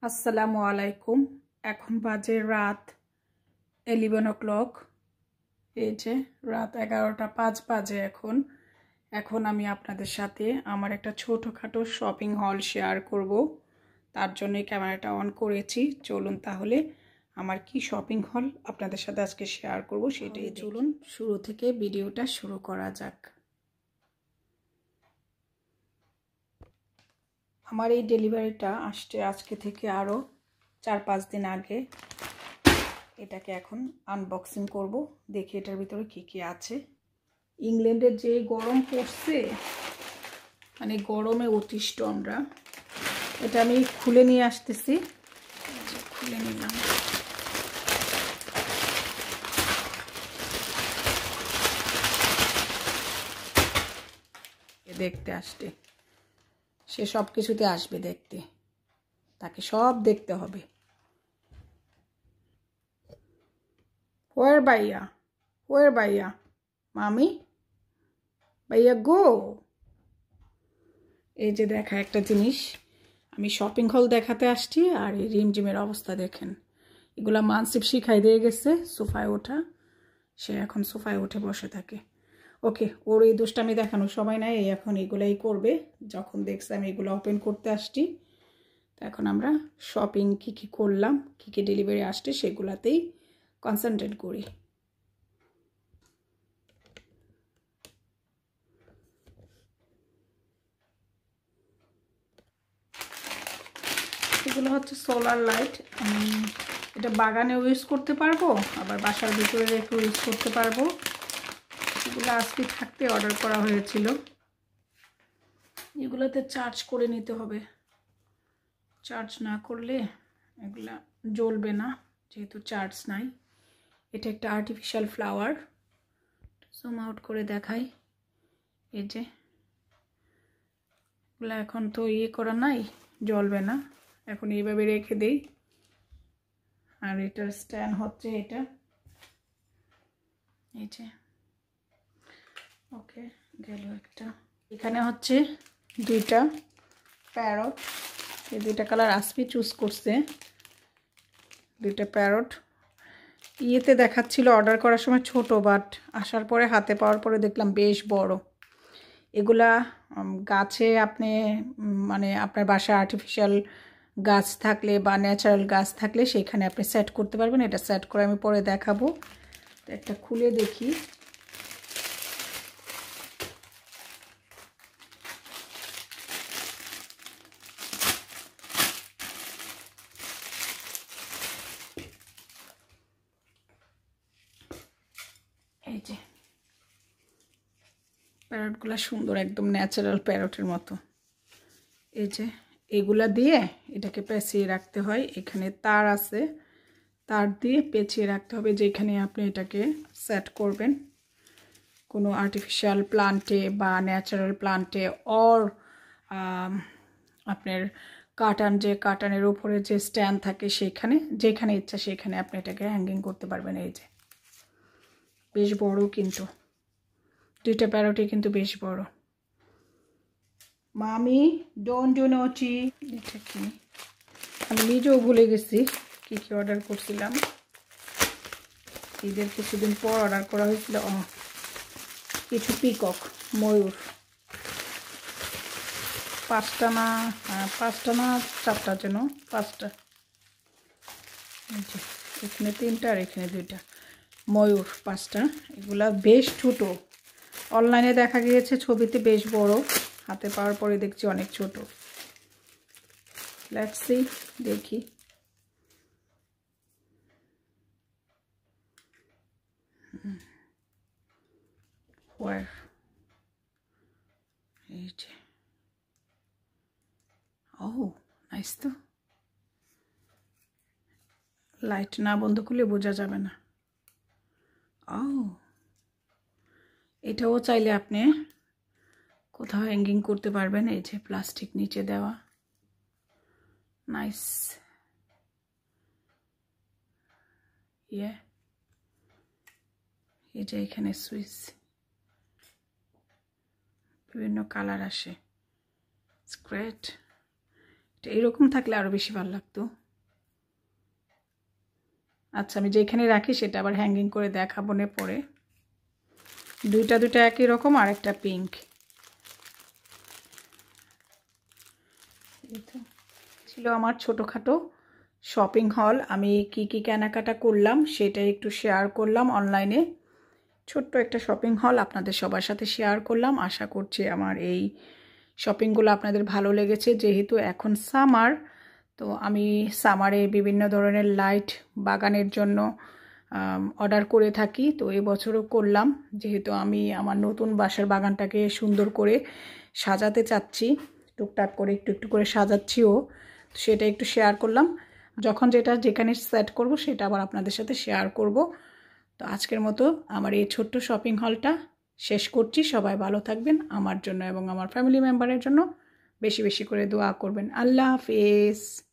আসসালামু আলাইকুম। এখন বাজে রাত 11 o'clock। এই যে রাত 11:05 বাজে এখন আমি আপনাদের সাথে আমার একটা ছোটখাটো শপিং হল শেয়ার করব। তার জন্য ক্যামেরাটা অন করেছি। চলুন তাহলে আমার কি শপিং হল আপনাদের সাথে আজকে শেয়ার করব সেটাই চলুন শুরু থেকে ভিডিওটা শুরু করা যাক। আমার এই ডেলিভারিটা আসছে আজকে থেকে আরও 4-5 দিন আগে। এটাকে এখন আনবক্সিং করব, দেখি এটার ভিতরে কি কি আছে। ইংল্যান্ডের যে গরম পড়ছে, মানে গরমে অতিষ্ঠ আমরা। এটা আমি খুলে নিয়ে আসতেছি, খুলে নিলাম। দেখতে আসতে, সে সব কিছুতে আসবে দেখতে, তাকে সব দেখতে হবে। Where Bhaiya? Where Bhaiya? Mommy? Bhaiya go! এই যে দেখা একটা জিনিস, আমি শপিং হল দেখাতে আসছি আর এই রিমঝিমের অবস্থা দেখেন। এগুলা মানসিপ শিখাই দিয়ে গেছে সোফায় ওঠা, সে এখন সোফায় উঠে বসে থাকে। ওকে, ওর এই দুষ্টামি দেখানোর সময় নাই, এখন এগুলাই করবে। যখন দেখছে আমি এগুলো ওপেন করতে আসছি, তো এখন আমরা শপিং কি কি করলাম, কি কি ডেলিভারি আসছে সেগুলাতেই কনসেন্ট্রেট করি। এগুলো হচ্ছে সোলার লাইট। এটা বাগানেও ইউজ করতে পারবো, আবার বাসার ভিতরে রেখে ইউজ করতে পারবো। এগুলো আজকে থাকতে অর্ডার করা হয়েছিল। এগুলোতে চার্জ করে নিতে হবে, চার্জ না করলে এগুলা জ্বলবে না, যেহেতু চার্জ নাই। এটা একটা আর্টিফিশিয়াল ফ্লাওয়ার, জুম আউট করে দেখাই। এই যে এগুলো এখন তো করা নাই, জ্বলবে না, এখন এইভাবে রেখে দেই। আর এটার স্ট্যান্ড হচ্ছে এটা, এই যে। ওকে, গেল একটা। এখানে হচ্ছে দুইটা প্যারট, এই দুইটা কালার আসবি চুজ করছে। দুইটা প্যারট ইয়েতে দেখাচ্ছিল অর্ডার করার সময় ছোট, বাট আসার পরে হাতে পাওয়ার পরে দেখলাম বেশ বড়। এগুলা গাছে আপনি মানে আপনার বাসায় আর্টিফিশিয়াল গাছ থাকলে বা ন্যাচারাল গাছ থাকলে সেখানে আপনি সেট করতে পারবেন। এটা সেট করে আমি পরে দেখাবো। তো একটা খুলে দেখি। এই যে প্যারটগুলো সুন্দর, একদম ন্যাচারাল প্যারটের মতো। এই যে এগুলা দিয়ে এটাকে পেঁচিয়ে রাখতে হয়। এখানে তার আছে, তার দিয়ে পেঁচিয়ে রাখতে হবে যেখানে আপনি এটাকে সেট করবেন, কোনো আর্টিফিশিয়াল প্লান্টে বা ন্যাচারাল প্লান্টে। অর আপনার কাটানের উপরে যে স্ট্যান্ড থাকে সেখানে, যেখানে ইচ্ছা সেখানে আপনি এটাকে হ্যাঙ্গিং করতে পারবেন। এই যে বেশ বড়, কিন্তু দুইটা প্যারটই কিন্তু বেশ বড়। মামি ডোন্ট ডু নটি। এটা কি আমি নিজেও ভুলে গেছি কি কি অর্ডার করছিলাম। ঈদের কিছুদিন পর অর্ডার করা হয়েছিল কিছু পিকক, ময়ূর। 5টা না 4টা, যেন 5টা। এখানে 3টা আর এখানে 2টা, ময়ূর 5টা। এগুলা বেশ ছোট, অনলাইনে দেখা গিয়েছে, ছবিতে বেশ বড়, হাতে পাওয়ার পরে দেখছি অনেক ছোট। লেটস সি, দেখি। ওয়ার এই যে, ও নাইস। তো লাইট না বন্ধ করলে বোঝা যাবে না। ও, এটাও চাইলে আপনি কোথাও হ্যাঙ্গিং করতে পারবেন। এই যে প্লাস্টিক নিচে দেওয়া, নাইস। ইয়ে, এই যে এখানে সুইচ, বিভিন্ন কালার আসে, গ্রেট। এরকম থাকলে আরও বেশি ভালো লাগতো। আচ্ছা, আমি যেখানে রাখি সেটা আবার হ্যাঙ্গিং করে দেখাবো না পরে। দুইটা একই রকম, আর একটা পিঙ্ক। ছিল আমার ছোটোখাটো শপিং হল। আমি কি কি কেনাকাটা করলাম সেটা একটু শেয়ার করলাম অনলাইনে। ছোট্ট একটা শপিং হল আপনাদের সবার সাথে শেয়ার করলাম। আশা করছি আমার এই শপিংগুলো আপনাদের ভালো লেগেছে। যেহেতু এখন সামার, তো আমি সামারে বিভিন্ন ধরনের লাইট বাগানের জন্য অর্ডার করে থাকি। তো এবছরও করলাম, যেহেতু আমি আমার নতুন বাসার বাগানটাকে সুন্দর করে সাজাতে চাচ্ছি। টুকটাক করে একটু করে সাজাচ্ছিও, সেটা একটু শেয়ার করলাম। যখন যেখানে সেট করব সেটা আবার আপনাদের সাথে শেয়ার করব। তো আজকের মতো আমার এই ছোট্ট শপিং হলটা শেষ করছি। সবাই ভালো থাকবেন, আমার জন্য এবং আমার ফ্যামিলি মেম্বারের জন্য বেশি বেশি করে দোয়া করবেন। আল্লাহ হাফেজ।